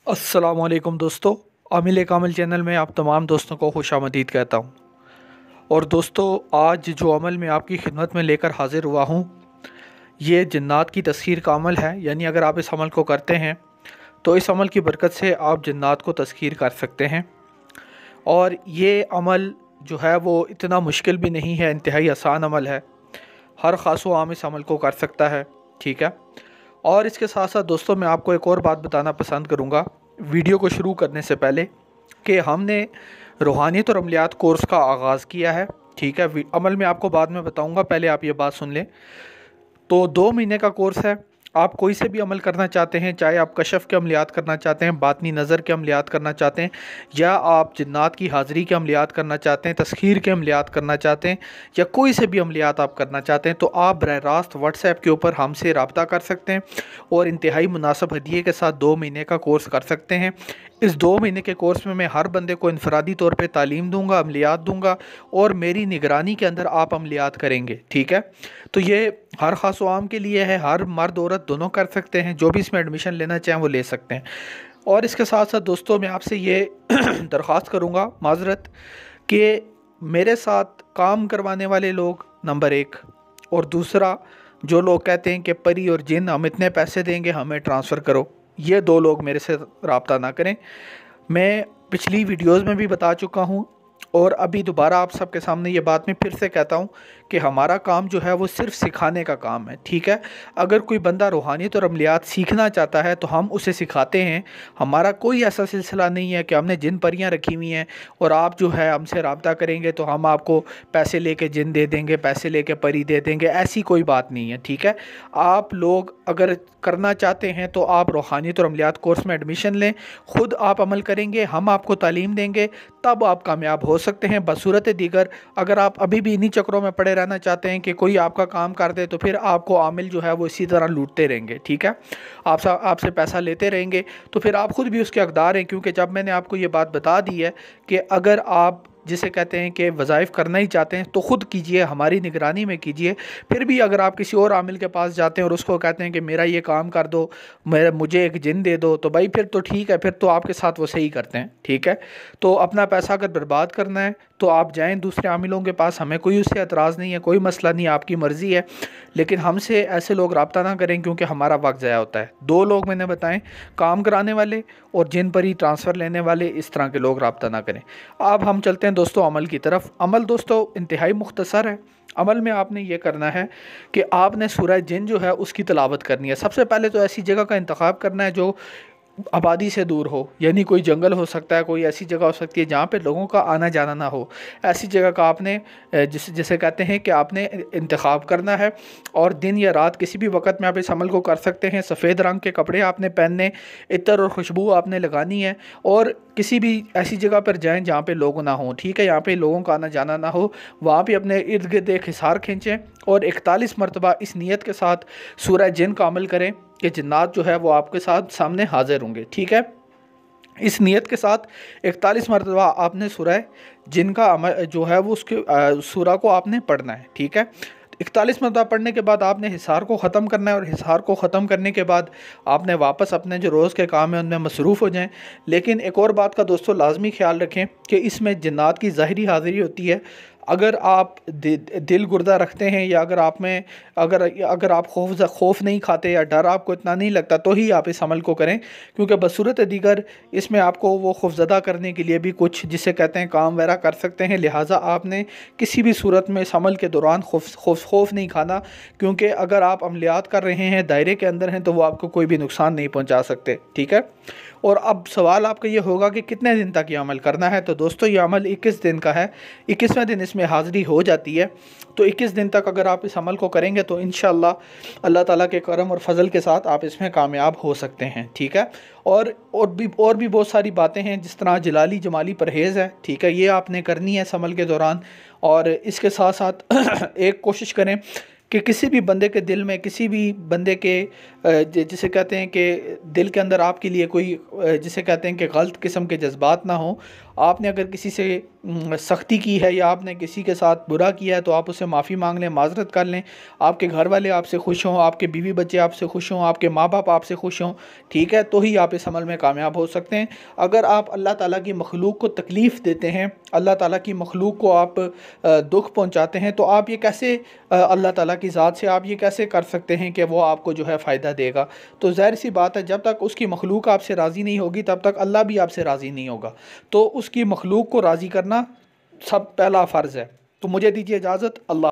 अस्सलामुअलैकुम दोस्तों, आमिल कामिल चैनल में आप तमाम दोस्तों को खुशामदीद कहता हूँ। और दोस्तों, आज जो अमल मैं आपकी खिदमत में लेकर हाज़िर हुआ हूँ, ये जन्नात की तस्खीर का अमल है। यानी अगर आप इस अमल को करते हैं तो इस अमल की बरकत से आप जन्नात को तस्खीर कर सकते हैं। और ये अमल जो है वो इतना मुश्किल भी नहीं है, इंतहाई आसान अमल है। हर ख़ास व आम इस अमल को कर सकता है, ठीक है। और इसके साथ साथ दोस्तों, मैं आपको एक और बात बताना पसंद करूँगा वीडियो को शुरू करने से पहले, कि हमने रूहानियत और अमलियात कोर्स का आगाज़ किया है, ठीक है। अमल में आपको बाद में बताऊँगा, पहले आप ये बात सुन लें। तो 2 महीने का कोर्स है। आप कोई से भी अमल करना चाहते हैं, चाहे आप कशफ़ के अमलियात करना चाहते हैं, बातनी नज़र के अमलियात करना चाहते हैं, या आप जिन्नात की हाज़िरी के अमलियात करना चाहते हैं, तस्खीर के अमलियात करना चाहते हैं, या कोई से भी अमलियात आप करना चाहते हैं, तो आप बराह रास्त व्हाट्सएप के ऊपर हमसे रब्ता कर सकते हैं और इंतहाई मुनासिब हदिये के साथ 2 महीने का कोर्स कर सकते हैं। इस 2 महीने के कोर्स में मैं हर बंदे को इनफरादी तौर पे तालीम दूंगा, अमलियात दूंगा, और मेरी निगरानी के अंदर आप अमलियात करेंगे, ठीक है। तो ये हर ख़ास व आम के लिए है, हर मर्द औरत दोनों कर सकते हैं, जो भी इसमें एडमिशन लेना चाहें वो ले सकते हैं। और इसके साथ साथ दोस्तों, मैं आपसे ये दरख्वास्त करूँगा, माजरत, कि मेरे साथ काम करवाने वाले लोग नंबर 1, और दूसरा जो लोग कहते हैं कि परी और जिन हम इतने पैसे देंगे हमें ट्रांसफ़र करो, ये 2 लोग मेरे से रब्ता ना करें। मैं पिछली वीडियोज़ में भी बता चुका हूँ, और अभी दोबारा आप सबके सामने ये बात मैं फिर से कहता हूँ कि हमारा काम जो है वो सिर्फ सिखाने का काम है, ठीक है। अगर कोई बंदा रूहानियत और अमलियात सीखना चाहता है तो हम उसे सिखाते हैं। हमारा कोई ऐसा सिलसिला नहीं है कि हमने जिन परियां रखी हुई हैं और आप जो है हमसे रब्ता करेंगे तो हम आपको पैसे लेके जिन दे देंगे, पैसे लेके परी दे देंगे, ऐसी कोई बात नहीं है, ठीक है। आप लोग अगर करना चाहते हैं तो आप रूहानियत और अमलियात कोर्स में एडमिशन लें, ख़ुद आप अमल करेंगे, हम आपको तालीम देंगे, तब आप कामयाब हो सकते हैं। बसूरत दीगर, अगर आप अभी भी इन्हीं चक्रों में पड़े रहना चाहते हैं कि कोई आपका काम कर दे, तो फिर आपको आमिल जो है वो इसी तरह लूटते रहेंगे, ठीक है। आपसे पैसा लेते रहेंगे, तो फिर आप ख़ुद भी उसके हकदार हैं। क्योंकि जब मैंने आपको ये बात बता दी है कि अगर आप जिसे कहते हैं कि वज़ाइफ करना ही चाहते हैं तो ख़ुद कीजिए, हमारी निगरानी में कीजिए। फिर भी अगर आप किसी और आमिल के पास जाते हैं और उसको कहते हैं कि मेरा ये काम कर दो, मुझे एक जिन दे दो, तो भाई फिर तो ठीक है, फिर तो आपके साथ वो सही करते हैं, ठीक है। तो अपना पैसा अगर बर्बाद करना है तो आप जाएँ दूसरे आमिलों के पास, हमें कोई उससे एतराज़ नहीं है, कोई मसला नहीं, आपकी मर्ज़ी है। लेकिन हमसे ऐसे लोग रब्ता ना करें, क्योंकि हमारा वक्त ज़ाया होता है। 2 लोग मैंने बताएं, काम कराने वाले और जिन पर ही ट्रांसफ़र लेने वाले, इस तरह के लोग रब्ता ना करें। अब हम चलते हैं दोस्तों अमल की तरफ। अमल दोस्तों इंतहाई मुख्तसर है। अमल में आपने ये करना है कि आपने सूरह जिन जो है उसकी तिलावत करनी है। सबसे पहले तो ऐसी जगह का इंतखाब करना है जो आबादी से दूर हो, यानी कोई जंगल हो सकता है, कोई ऐसी जगह हो सकती है जहाँ पे लोगों का आना जाना ना हो। ऐसी जगह का आपने जिसे कहते हैं कि आपने इंतखाब करना है। और दिन या रात किसी भी वक्त में आप इस अमल को कर सकते हैं। सफ़ेद रंग के कपड़े आपने पहनने, इत्र और खुशबू आपने लगानी है, और किसी भी ऐसी जगह पर जाएं जहाँ पे लोग ना हों, ठीक है, यहाँ पे लोगों का आना जाना ना हो। वहाँ पे अपने इर्द गिर्द एक हिसार खींचें और 41 मरतबा इस नीयत के साथ सूरह जिन का अमल करें कि जन्नात जो है वो आपके साथ सामने हाजिर होंगे, ठीक है। इस नीयत के साथ 41 मरतबा आपने सूरह जिन का अमल जो है वो उसके सूरह को आपने पढ़ना है, ठीक है। 41 मरतबा पढ़ने के बाद आपने हिसार को ख़त्म करना है, और हिसार को ख़त्म करने के बाद आपने वापस अपने जो रोज़ के काम है उनमें मसरूफ़ हो जाएं। लेकिन एक और बात का दोस्तों लाजमी ख्याल रखें कि इसमें जन्नात की ज़ाहिरी हाज़िरी होती है। अगर आप दिल गुर्दा रखते हैं, या अगर आप में अगर आप खौफ नहीं खाते, या डर आपको इतना नहीं लगता, तो ही आप इस अमल को करें। क्योंकि बसूरत दीगर इसमें आपको वो खौफज़दा करने के लिए भी कुछ जिसे कहते हैं काम वगैरह कर सकते हैं। लिहाजा आपने किसी भी सूरत में इस अमल के दौरान खौफ नहीं खाना, क्योंकि अगर आप अमलियात कर रहे हैं, दायरे के अंदर हैं, तो वो आपको कोई भी नुकसान नहीं पहुँचा सकते, ठीक है। और अब सवाल आपका ये होगा कि कितने दिन तक ये अमल करना है। तो दोस्तों, ये अमल 21 दिन का है। 21वें दिन इसमें हाज़िरी हो जाती है। तो 21 दिन तक अगर आप इस अमल को करेंगे तो इंशाअल्लाह अल्लाह ताला के करम और फजल के साथ आप इसमें कामयाब हो सकते हैं, ठीक है। और भी बहुत सारी बातें हैं, जिस तरह जलाली जमाली परहेज़ है, ठीक है, ये आपने करनी है इस अमल के दौरान। और इसके साथ साथ एक कोशिश करें कि किसी भी बंदे के दिल में, किसी भी बंदे के जिसे कहते हैं कि दिल के अंदर आपके लिए कोई जिसे कहते हैं कि गलत किस्म के जज्बात ना हो। आपने अगर किसी से सख्ती की है या आपने किसी के साथ बुरा किया है तो आप उससे माफ़ी मांग लें, माजरत कर लें। आपके घर वाले आपसे खुश हों, आपके बीवी बच्चे आपसे खुश हों, आपके माँ बाप आपसे खुश हों, ठीक है, तो ही आप इस अमल में कामयाब हो सकते हैं। अगर आप अल्लाह ताला की मखलूक को तकलीफ़ देते हैं, अल्लाह ताला की मखलूक को आप दुख पहुँचाते हैं, तो आप ये कैसे अल्लाह ताला की ज़ात से आप ये कैसे कर सकते हैं कि वो आपको जो है फ़ायदा देगा। तो ज़ाहिर सी बात है, जब तक उसकी मखलूक आपसे राज़ी नहीं होगी तब तक अल्लाह भी आपसे राज़ी नहीं होगा। तो उसकी मखलूक को राज़ी करना सब पहला फ़र्ज़ है। तो मुझे दीजिए इजाज़त। अल्लाह।